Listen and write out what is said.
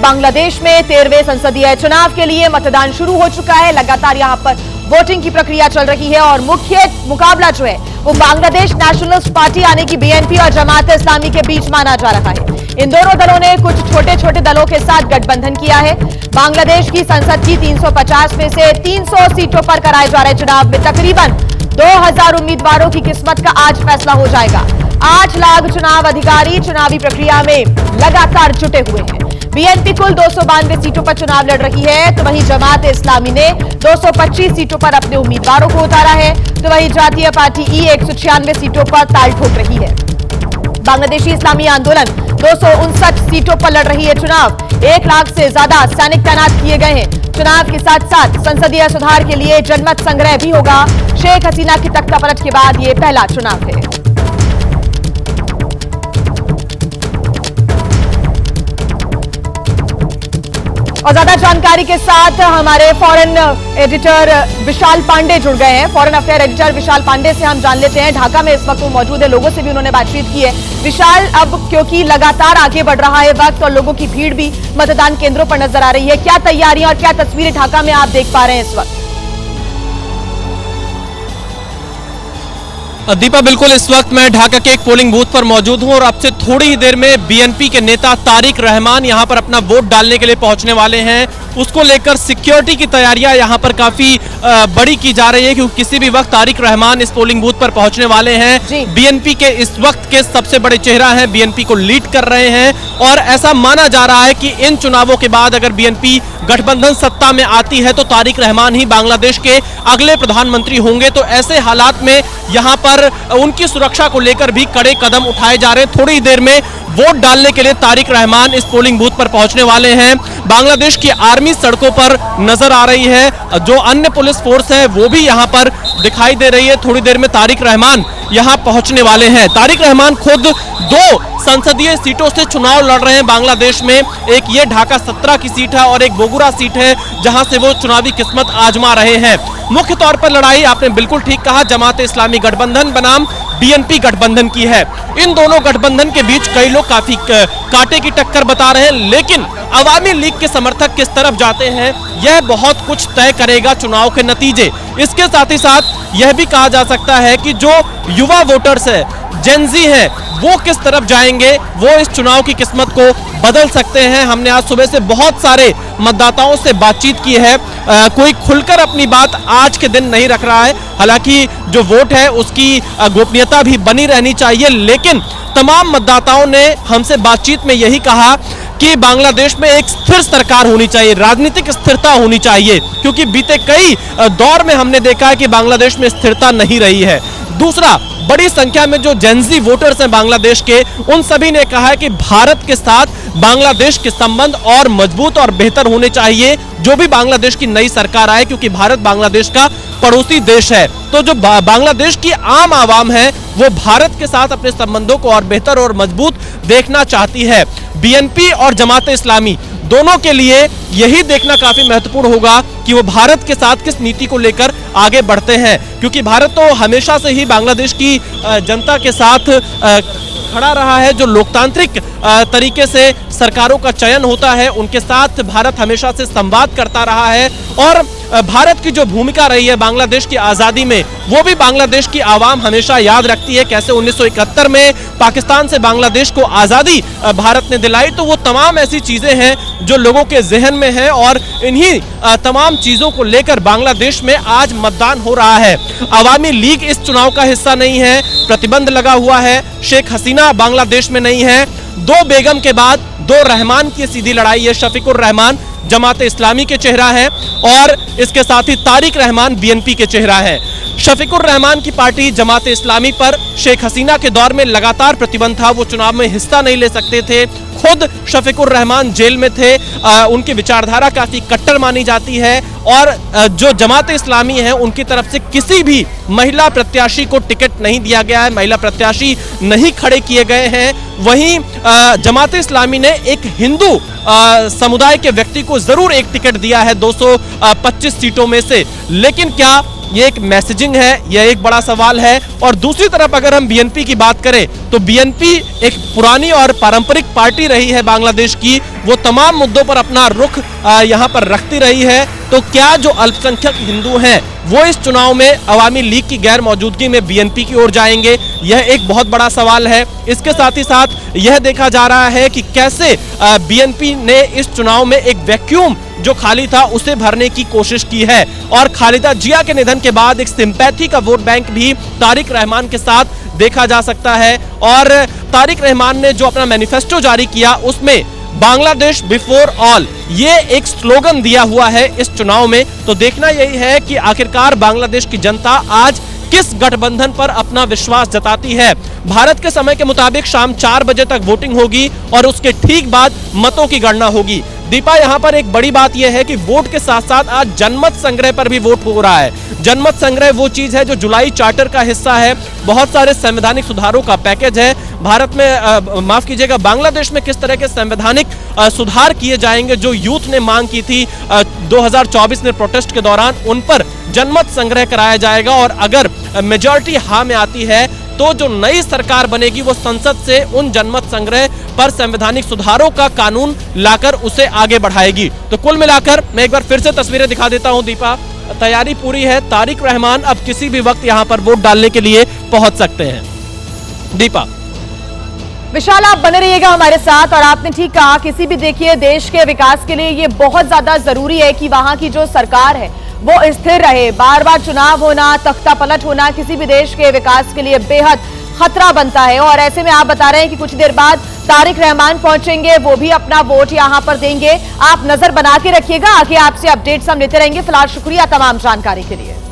बांग्लादेश में 13वें संसदीय चुनाव के लिए मतदान शुरू हो चुका है। लगातार यहां पर वोटिंग की प्रक्रिया चल रही है और मुख्य मुकाबला जो है वो बांग्लादेश नेशनलिस्ट पार्टी यानी कि बीएनपी और जमात इस्लामी के बीच माना जा रहा है। इन दोनों दलों ने कुछ छोटे छोटे दलों के साथ गठबंधन किया है। बांग्लादेश की संसद की 350 में से 300 सीटों पर कराए जा रहे चुनाव में तकरीबन 2000 उम्मीदवारों की किस्मत का आज फैसला हो जाएगा। 8 लाख चुनाव अधिकारी चुनावी प्रक्रिया में लगातार जुटे हुए हैं। बीएनपी कुल 292 सीटों पर चुनाव लड़ रही है, तो वहीं जमात इस्लामी ने 225 सीटों पर अपने उम्मीदवारों को उतारा है, तो वहीं जातीय पार्टी ई 196 सीटों पर ताल ठोक रही है। बांग्लादेशी इस्लामी आंदोलन 259 सीटों पर लड़ रही है चुनाव। 1 लाख से ज्यादा सैनिक तैनात किए गए हैं। चुनाव के साथ साथ संसदीय सुधार के लिए जनमत संग्रह भी होगा। शेख हसीना की तख्तापलट के बाद यह पहला चुनाव है। और ज्यादा जानकारी के साथ हमारे फॉरेन एडिटर विशाल पांडे जुड़ गए हैं। फॉरेन अफेयर एडिटर विशाल पांडे से हम जान लेते हैं, ढाका में इस वक्त वो मौजूद है, लोगों से भी उन्होंने बातचीत की है। विशाल, अब क्योंकि लगातार आगे बढ़ रहा है वक्त और लोगों की भीड़ भी मतदान केंद्रों पर नजर आ रही है, क्या तैयारियां और क्या तस्वीरें ढाका में आप देख पा रहे हैं इस वक्त? दीपा, बिल्कुल इस वक्त मैं ढाका के एक पोलिंग बूथ पर मौजूद हूं और अब से थोड़ी ही देर में बीएनपी के नेता तारिक रहमान यहां पर अपना वोट डालने के लिए पहुंचने वाले हैं। उसको लेकर सिक्योरिटी की तैयारियां यहां पर काफी बड़ी की जा रही है, क्योंकि किसी भी वक्त तारिक रहमान इस पोलिंग बूथ पर पहुंचने वाले हैं। बीएनपी के इस वक्त के सबसे बड़े चेहरा हैं, बीएनपी को लीड कर रहे हैं और ऐसा माना जा रहा है कि इन चुनावों के बाद अगर बीएनपी गठबंधन सत्ता में आती है तो तारिक रहमान ही बांग्लादेश के अगले प्रधानमंत्री होंगे। तो ऐसे हालात में यहां पर उनकी सुरक्षा को लेकर भी कड़े कदम उठाए जा रहे हैं। थोड़ी देर में वोट डालने के लिए तारिक रहमान इस पोलिंग बूथ पर पहुंचने वाले हैं। बांग्लादेश की आर्मी सड़कों पर नजर आ रही है, जो अन्य पुलिस फोर्स है वो भी यहां पर दिखाई दे रही है। थोड़ी देर में तारिक रहमान यहां पहुंचने वाले हैं। तारिक रहमान खुद 2 संसदीय सीटों से चुनाव लड़ रहे हैं बांग्लादेश में। एक ये ढाका 17 की सीट है और एक बोगुरा सीट है जहां से वो चुनावी किस्मत आजमा रहे हैं। मुख्य तौर पर लड़ाई, आपने बिल्कुल ठीक कहा, जमात इस्लामी गठबंधन बनाम बीएनपी गठबंधन की है। इन दोनों गठबंधन के बीच कई लोग काफी कांटे की टक्कर बता रहे हैं, लेकिन अवामी लीग के समर्थक किस तरफ जाते हैं यह बहुत कुछ तय करेगा चुनाव के नतीजे। इसके साथ ही साथ यह भी कहा जा सकता है कि जो युवा वोटर्स है, जेनजी है, वो किस तरफ जाएंगे, वो इस चुनाव की किस्मत को बदल सकते हैं। हमने आज सुबह से बहुत सारे मतदाताओं से बातचीत की है, कोई खुलकर अपनी बात आज के दिन नहीं रख रहा है। हालांकि जो वोट है उसकी गोपनीयता भी बनी रहनी चाहिए, लेकिन तमाम मतदाताओं ने हमसे बातचीत में यही कहा कि बांग्लादेश में एक स्थिर सरकार होनी चाहिए, राजनीतिक स्थिरता होनी चाहिए, क्योंकि बीते कई दौर में हमने देखा है कि बांग्लादेश में स्थिरता नहीं रही है। दूसरा, बड़ी संख्या में जो जेनजी वोटर्स हैं बांग्लादेश के, उन सभी ने कहा है कि भारत के साथ बांग्लादेश के संबंध और मजबूत और बेहतर होने चाहिए, जो भी बांग्लादेश की नई सरकार आए, क्योंकि भारत बांग्लादेश का पड़ोसी देश है। तो जो बांग्लादेश की आम आवाम है वो भारत के साथ अपने संबंधों को और बेहतर और मजबूत देखना चाहती है। बीएनपी और जमात इस्लामी दोनों के लिए यही देखना काफी महत्वपूर्ण होगा कि वो भारत के साथ किस नीति को लेकर आगे बढ़ते हैं, क्योंकि भारत तो हमेशा से ही बांग्लादेश की जनता के साथ खड़ा रहा है। जो लोकतांत्रिक तरीके से सरकारों का चयन होता है उनके साथ भारत हमेशा से संवाद करता रहा है और भारत की जो भूमिका रही है बांग्लादेश की आज़ादी में वो भी बांग्लादेश की आवाम हमेशा याद रखती है। कैसे 1971 में पाकिस्तान से बांग्लादेश को आज़ादी भारत ने दिलाई, तो वो तमाम ऐसी चीज़ें हैं जो लोगों के जहन में है और इन्हीं तमाम चीज़ों को लेकर बांग्लादेश में आज मतदान हो रहा है। अवामी लीग इस चुनाव का हिस्सा नहीं है, प्रतिबंध लगा हुआ है। शेख हसीना बांग्लादेश में नहीं है। 2 बेगम के बाद 2 रहमान की सीधी लड़ाई है। शफीकुर रहमान जमात इस्लामी के चेहरा है और इसके साथ ही तारिक रहमान बीएनपी के चेहरा है। शफीकुर रहमान की पार्टी जमात इस्लामी पर शेख हसीना के दौर में लगातार प्रतिबंध था, वो चुनाव में हिस्सा नहीं ले सकते थे। खुद शफीकुर रहमान जेल में थे, उनकी विचारधारा काफी कट्टर मानी जाती है और जो जमात इस्लामी है उनकी तरफ से किसी भी महिला प्रत्याशी को टिकट नहीं दिया गया है, महिला प्रत्याशी नहीं खड़े किए गए हैं। वहीं जमात इस्लामी ने एक हिंदू समुदाय के व्यक्ति को जरूर एक टिकट दिया है 225 सीटों में से, लेकिन क्या ये एक मैसेजिंग है, यह एक बड़ा सवाल है। और दूसरी तरफ अगर हम बीएनपी की बात करें तो बीएनपी एक पुरानी और पारंपरिक पार्टी रही है बांग्लादेश की, वो तमाम मुद्दों पर अपना रुख यहाँ पर रखती रही है। तो क्या जो अल्पसंख्यक हिंदू हैं वो इस चुनाव में अवामी लीग की गैर मौजूदगी में बीएनपी की ओर जाएंगे, यह एक बहुत बड़ा सवाल है। इसके साथ ही साथ यह देखा जा रहा है कि कैसे बीएनपी ने इस चुनाव में एक वैक्यूम जो खाली था उसे भरने की कोशिश की है। और खालिदा जिया के निधन के बाद एक सिंपैथी का वोट बैंक भी तारिक रहमान के साथ देखा जा सकता है। और तारिक रहमान ने जो अपना मैनिफेस्टो जारी किया उसमें बांग्लादेश बिफोर ऑल ये एक स्लोगन दिया हुआ है इस चुनाव में। तो देखना यही है कि आखिरकार बांग्लादेश की जनता आज किस गठबंधन पर अपना विश्वास जताती है। भारत के समय के मुताबिक शाम 4 बजे तक वोटिंग होगी और उसके ठीक बाद मतों की गणना होगी। दीपा, यहाँ पर एक बड़ी बात यह है कि वोट के साथ साथ आज जनमत संग्रह पर भी वोट हो रहा है। जनमत संग्रह वो चीज है जो जुलाई चार्टर का हिस्सा है, बहुत सारे संवैधानिक सुधारों का पैकेज है। भारत में माफ कीजिएगा, बांग्लादेश में किस तरह के संवैधानिक सुधार किए जाएंगे जो यूथ ने मांग की थी 2024 में प्रोटेस्ट के दौरान, उन पर जनमत संग्रह कराया जाएगा। और अगर मेजॉरिटी हाँ में आती है तो जो नई सरकार बनेगी वो संसद से उन जनमत संग्रह पर संवैधानिक सुधारों का कानून लाकर उसे आगे बढ़ाएगी। तो कुल मिलाकर मैं एक बार फिर से तस्वीरें दिखा देता हूं दीपा, तैयारी पूरी है। तारिक रहमान अब किसी भी वक्त यहां पर वोट डालने के लिए पहुंच सकते हैं। दीपा, विशाल, आप बने रहिएगा हमारे साथ। और आपने ठीक कहा, किसी भी देखिए देश के विकास के लिए ये बहुत ज्यादा जरूरी है कि वहां की जो सरकार है वो स्थिर रहे। बार बार चुनाव होना, तख्ता पलट होना किसी भी देश के विकास के लिए बेहद खतरा बनता है। और ऐसे में आप बता रहे हैं कि कुछ देर बाद तारिक रहमान पहुंचेंगे, वो भी अपना वोट यहां पर देंगे। आप नजर बना के रखिएगा, आगे आपसे अपडेट्स हम लेते रहेंगे। फिलहाल शुक्रिया तमाम जानकारी के लिए।